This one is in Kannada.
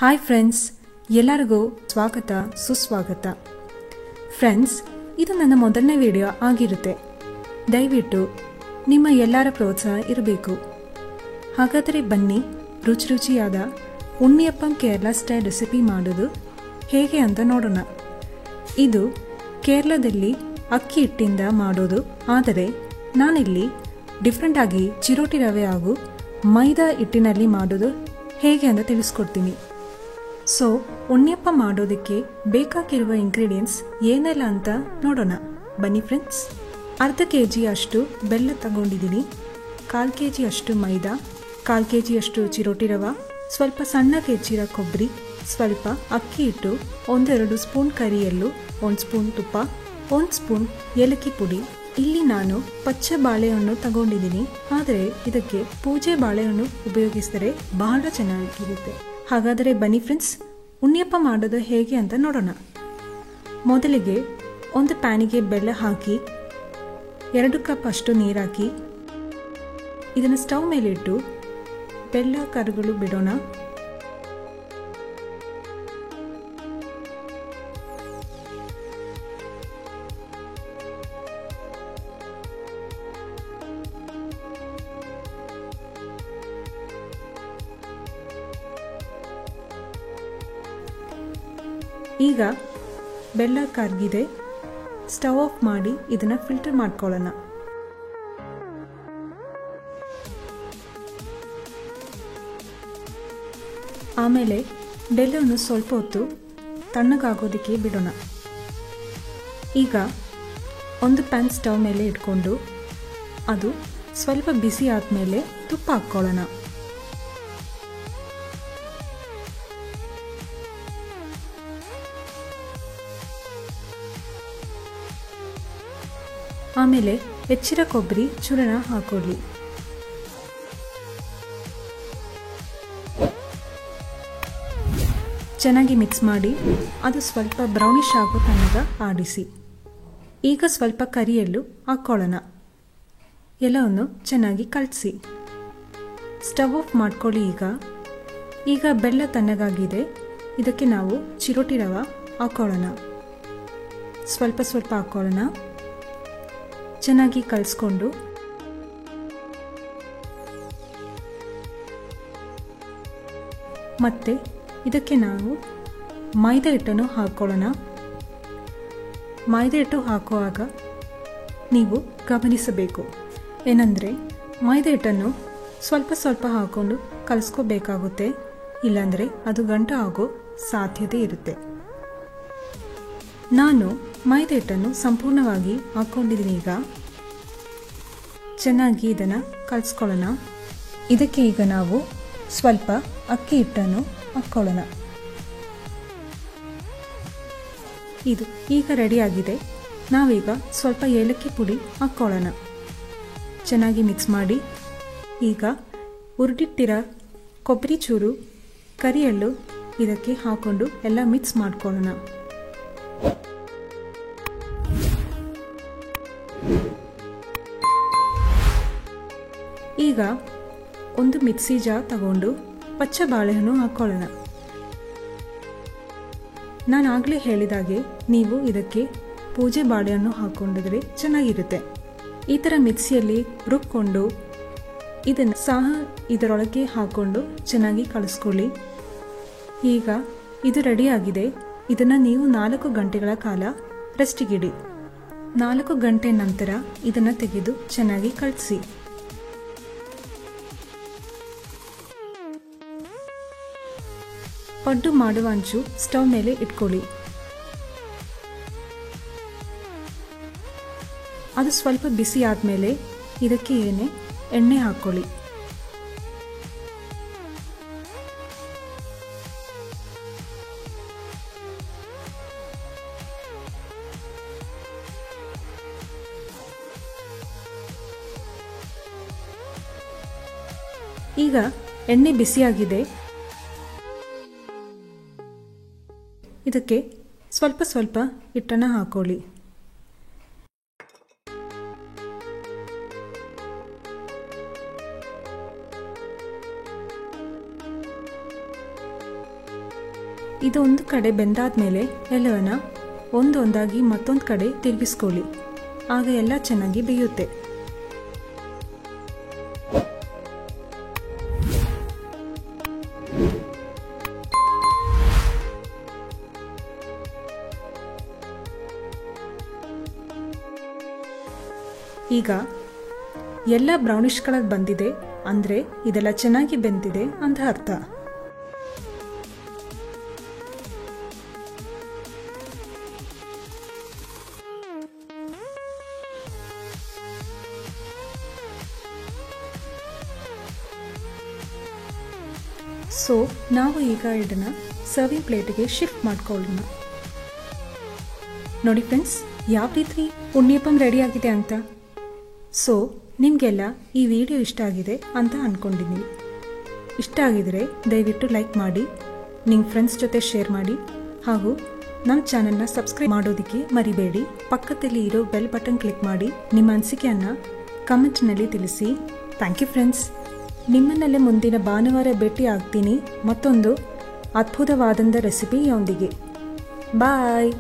ಹಾಯ್ ಫ್ರೆಂಡ್ಸ್, ಎಲ್ಲರಿಗೂ ಸ್ವಾಗತ ಸುಸ್ವಾಗತ. ಫ್ರೆಂಡ್ಸ್, ಇದು ನನ್ನ ಮೊದಲನೇ ವಿಡಿಯೋ ಆಗಿರುತ್ತೆ. ದಯವಿಟ್ಟು ನಿಮ್ಮ ಎಲ್ಲರ ಪ್ರೋತ್ಸಾಹ ಇರಬೇಕು. ಹಾಗಾದರೆ ಬನ್ನಿ, ರುಚಿಯಾದ ಉಣ್ಣಿಯಪ್ಪಂ ಕೇರಳ ಸ್ಟೈಲ್ ರೆಸಿಪಿ ಮಾಡೋದು ಹೇಗೆ ಅಂತ ನೋಡೋಣ. ಇದು ಕೇರಳದಲ್ಲಿ ಅಕ್ಕಿ ಹಿಟ್ಟಿಂದ ಮಾಡೋದು, ಆದರೆ ನಾನಿಲ್ಲಿ ಡಿಫ್ರೆಂಟ್ ಆಗಿ ಚಿರೋಟಿ ರವೆ ಹಾಗೂ ಮೈದಾ ಹಿಟ್ಟಿನಲ್ಲಿ ಮಾಡೋದು ಹೇಗೆ ಅಂತ ತಿಳಿಸ್ಕೊಡ್ತೀನಿ. ಸೊ ಉಣ್ಣಿಯಪ್ಪ ಮಾಡೋದಕ್ಕೆ ಬೇಕಾಗಿರುವ ಇಂಗ್ರೀಡಿಯೆಂಟ್ಸ್ ಏನೆಲ್ಲ ಅಂತ ನೋಡೋಣ. ಬನ್ನಿ ಫ್ರೆಂಡ್ಸ್. ಅರ್ಧ kg ಅಷ್ಟು ಬೆಲ್ಲ ತಗೊಂಡಿದ್ದೀನಿ, 1/4 kg ಅಷ್ಟು ಮೈದಾ, 1/4 kg ಅಷ್ಟು ಚಿರೋಟಿ ರವೆ, ಸ್ವಲ್ಪ ಸಣ್ಣಗೆ ಹೆಚ್ಚಿರೋ ಕೊಬ್ಬರಿ, ಸ್ವಲ್ಪ ಅಕ್ಕಿ ಹಿಟ್ಟು, 1-2 ಸ್ಪೂನ್ ಕರಿ ಎಳ್ಳು, 1 ಸ್ಪೂನ್ ತುಪ್ಪ, 1 ಸ್ಪೂನ್ ಏಲಕ್ಕಿ ಪುಡಿ. ಇಲ್ಲಿ ನಾನು ಪಚ್ಚೆ ಬಾಳೆಹಣ್ಣು ತಗೊಂಡಿದ್ದೀನಿ, ಆದರೆ ಇದಕ್ಕೆ ಪೂಜೆ ಬಾಳೆಹಣ್ಣು ಉಪಯೋಗಿಸಿದರೆ ಬಹಳ ಚೆನ್ನಾಗಿರುತ್ತೆ. ಹಾಗಾದರೆ ಬನ್ನಿ ಫ್ರೆಂಡ್ಸ್, ಉಣ್ಣಿಯಪ್ಪ ಮಾಡೋದು ಹೇಗೆ ಅಂತ ನೋಡೋಣ. ಮೊದಲಿಗೆ ಒಂದು ಪ್ಯಾನಿಗೆ ಬೆಲ್ಲ ಹಾಕಿ 2 ಕಪ್ ಅಷ್ಟು ನೀರು ಹಾಕಿ ಇದನ್ನು ಸ್ಟವ್ ಮೇಲೆ ಇಟ್ಟು ಬೆಲ್ಲ ಕರಗಲು ಬಿಡೋಣ. ಈಗ ಬೆಲ್ಲ ಕರಗಿದೆ, ಸ್ಟವ್ ಆಫ್ ಮಾಡಿ ಇದನ್ನು ಫಿಲ್ಟರ್ ಮಾಡ್ಕೊಳ್ಳೋಣ. ಆಮೇಲೆ ಬೆಲ್ಲವನ್ನು ಸ್ವಲ್ಪ ಹೊತ್ತು ತಣ್ಣಗಾಗೋದಕ್ಕೆ ಬಿಡೋಣ. ಈಗ ಒಂದು ಪ್ಯಾನ್ ಸ್ಟವ್ ಮೇಲೆ ಇಟ್ಕೊಂಡು ಅದು ಸ್ವಲ್ಪ ಬಿಸಿ ಆದಮೇಲೆ ತುಪ್ಪ ಹಾಕ್ಕೊಳ್ಳೋಣ. ಆಮೇಲೆ ಹೆಚ್ಚಿರೋ ಕೊಬ್ಬರಿ ಚೂರಣ ಹಾಕೊಳ್ಳಿ. ಚೆನ್ನಾಗಿ ಮಿಕ್ಸ್ ಮಾಡಿ ಅದು ಸ್ವಲ್ಪ ಬ್ರೌನಿಶ್ ಆಗೋ ತನಕ ಆಡಿಸಿ. ಈಗ ಸ್ವಲ್ಪ ಕರಿ ಎಳ್ಳು ಹಾಕ್ಕೊಳ್ಳೋಣ. ಎಲ್ಲವನ್ನು ಚೆನ್ನಾಗಿ ಕಲಸಿ ಸ್ಟವ್ ಆಫ್ ಮಾಡ್ಕೊಳ್ಳಿ. ಈಗ ಬೆಲ್ಲ ತಣ್ಣಗಾಗಿದೆ, ಇದಕ್ಕೆ ನಾವು ಚಿರೋಟಿ ರವೆ ಹಾಕ್ಕೊಳ್ಳೋಣ. ಸ್ವಲ್ಪ ಹಾಕ್ಕೊಳ್ಳೋಣ. ಚೆನ್ನಾಗಿ ಕಲಿಸ್ಕೊಂಡು ಮತ್ತೆ ಇದಕ್ಕೆ ನಾವು ಮೈದಾ ಹಿಟ್ಟನ್ನು ಹಾಕ್ಕೊಳ್ಳೋಣ. ಮೈದಾ ಹಿಟ್ಟು ಹಾಕುವಾಗ ನೀವು ಗಮನಿಸಬೇಕು ಏನಂದರೆ ಮೈದಾ ಹಿಟ್ಟನ್ನು ಸ್ವಲ್ಪ ಹಾಕ್ಕೊಂಡು ಕಲಿಸ್ಕೋಬೇಕಾಗುತ್ತೆ, ಇಲ್ಲಾಂದರೆ ಅದು ಗಂಟು ಆಗೋ ಸಾಧ್ಯತೆ ಇರುತ್ತೆ. ನಾನು ಮೈದಾ ಹಿಟ್ಟನ್ನು ಸಂಪೂರ್ಣವಾಗಿ ಹಾಕ್ಕೊಂಡಿದ್ದೀನಿ. ಈಗ ಚೆನ್ನಾಗಿ ಇದನ್ನು ಕಲಿಸ್ಕೊಳ್ಳೋಣ. ಇದಕ್ಕೆ ಈಗ ನಾವು ಸ್ವಲ್ಪ ಅಕ್ಕಿ ಹಿಟ್ಟನ್ನು ಹಾಕ್ಕೊಳ್ಳೋಣ. ಇದು ಈಗ ರೆಡಿಯಾಗಿದೆ. ನಾವೀಗ ಸ್ವಲ್ಪ ಏಲಕ್ಕಿ ಪುಡಿ ಹಾಕ್ಕೊಳ್ಳೋಣ. ಚೆನ್ನಾಗಿ ಮಿಕ್ಸ್ ಮಾಡಿ ಈಗ ಹುರಿದಿಟ್ಟಿರೋ ಕೊಬ್ಬರಿ ಚೂರು, ಕರಿ ಎಳ್ಳು ಇದಕ್ಕೆ ಹಾಕ್ಕೊಂಡು ಎಲ್ಲ ಮಿಕ್ಸ್ ಮಾಡ್ಕೊಳ್ಳೋಣ. ಈಗ ಒಂದು ಮಿಕ್ಸಿ ಜಾರ್ ತಗೊಂಡು ಪಚ್ಚೆ ಬಾಳೆಹಣ್ಣು ಹಾಕ್ಕೊಳ್ಳೋಣ. ನಾನು ಆಗಲೇ ಹೇಳಿದಾಗೆ ನೀವು ಇದಕ್ಕೆ ಪೂಜೆ ಬಾಳೆಹಣ್ಣು ಹಾಕ್ಕೊಂಡಿದ್ರೆ ಚೆನ್ನಾಗಿರುತ್ತೆ. ಈ ಥರ ಮಿಕ್ಸಿಯಲ್ಲಿ ರುಬ್ಕೊಂಡು ಇದನ್ನು ಸಹ ಇದರೊಳಗೆ ಹಾಕ್ಕೊಂಡು ಚೆನ್ನಾಗಿ ಕಲಿಸ್ಕೊಳ್ಳಿ. ಈಗ ಇದು ರೆಡಿಯಾಗಿದೆ. ಇದನ್ನು ನೀವು 4 ಗಂಟೆಗಳ ಕಾಲ ರೆಸ್ಟಿಗಿಡಿ. 4 ಗಂಟೆ ನಂತರ ಇದನ್ನು ತೆಗೆದು ಚೆನ್ನಾಗಿ ಕಲಸಿ. ಪಡ್ಡು ಮಾಡುವ ಹಂಚು ಸ್ಟವ್ ಮೇಲೆ ಇಟ್ಕೊಳ್ಳಿ. ಅದು ಸ್ವಲ್ಪ ಬಿಸಿ ಆದಮೇಲೆ ಇದಕ್ಕೆ ಎಣ್ಣೆ ಹಾಕ್ಕೊಳ್ಳಿ. ಈಗ ಎಣ್ಣೆ ಬಿಸಿಯಾಗಿದೆ. ಇದಕ್ಕೆ ಸ್ವಲ್ಪ ಹಿಟ್ಟನ್ನು ಹಾಕೊಳ್ಳಿ. ಇದು ಒಂದು ಕಡೆ ಬೆಂದಾದ್ಮೇಲೆ ಎಲ್ಲವನ್ನ ಒಂದೊಂದಾಗಿ ಮತ್ತೊಂದು ಕಡೆ ತಿರುಗಿಸ್ಕೊಳ್ಳಿ. ಆಗ ಎಲ್ಲ ಚೆನ್ನಾಗಿ ಬೇಯುತ್ತೆ. ಈಗ ಎಲ್ಲ ಬ್ರೌನಿಷ್ ಕಲರ್ ಬಂದಿದೆ ಅಂದರೆ ಇದೆಲ್ಲ ಚೆನ್ನಾಗಿ ಬೆಂದಿದೆ ಅಂತ ಅರ್ಥ. ಸೊ ನಾವು ಈಗ ಇದನ್ನು ಸರ್ವಿಂಗ್ ಪ್ಲೇಟಿಗೆ ಶಿಫ್ಟ್ ಮಾಡ್ಕೊಳ್ಳೋಣ. ನೋಡಿ ಫ್ರೆಂಡ್ಸ್, ಯಾವ ರೀತಿ ಉಣ್ಣಿಯಪ್ಪಂ ರೆಡಿ ಆಗಿದೆ ಅಂತ. ಸೊ ನಿಮಗೆಲ್ಲ ಈ ವಿಡಿಯೋ ಇಷ್ಟ ಆಗಿದೆ ಅಂತ ಅಂದ್ಕೊಂಡಿದ್ದೀನಿ. ಇಷ್ಟ ಆಗಿದರೆ ದಯವಿಟ್ಟು ಲೈಕ್ ಮಾಡಿ, ನಿಮ್ಮ ಫ್ರೆಂಡ್ಸ್ ಜೊತೆ ಶೇರ್ ಮಾಡಿ, ಹಾಗೂ ನಮ್ಮ ಚಾನಲ್ನ ಸಬ್ಸ್ಕ್ರೈಬ್ ಮಾಡೋದಕ್ಕೆ ಮರಿಬೇಡಿ. ಪಕ್ಕದಲ್ಲಿ ಇರೋ ಬೆಲ್ ಬಟನ್ ಕ್ಲಿಕ್ ಮಾಡಿ ನಿಮ್ಮ ಅನಿಸಿಕೆಯನ್ನು ಕಮೆಂಟ್ನಲ್ಲಿ ತಿಳಿಸಿ. Thank you friends. ನಿಮ್ಮನ್ನಲ್ಲೇ ಮುಂದಿನ ಭಾನುವಾರ ಭೇಟಿ ಆಗ್ತೀನಿ ಮತ್ತೊಂದು ಅದ್ಭುತವಾದಂಥ ರೆಸಿಪಿಯೊಂದಿಗೆ. ಬಾಯ್.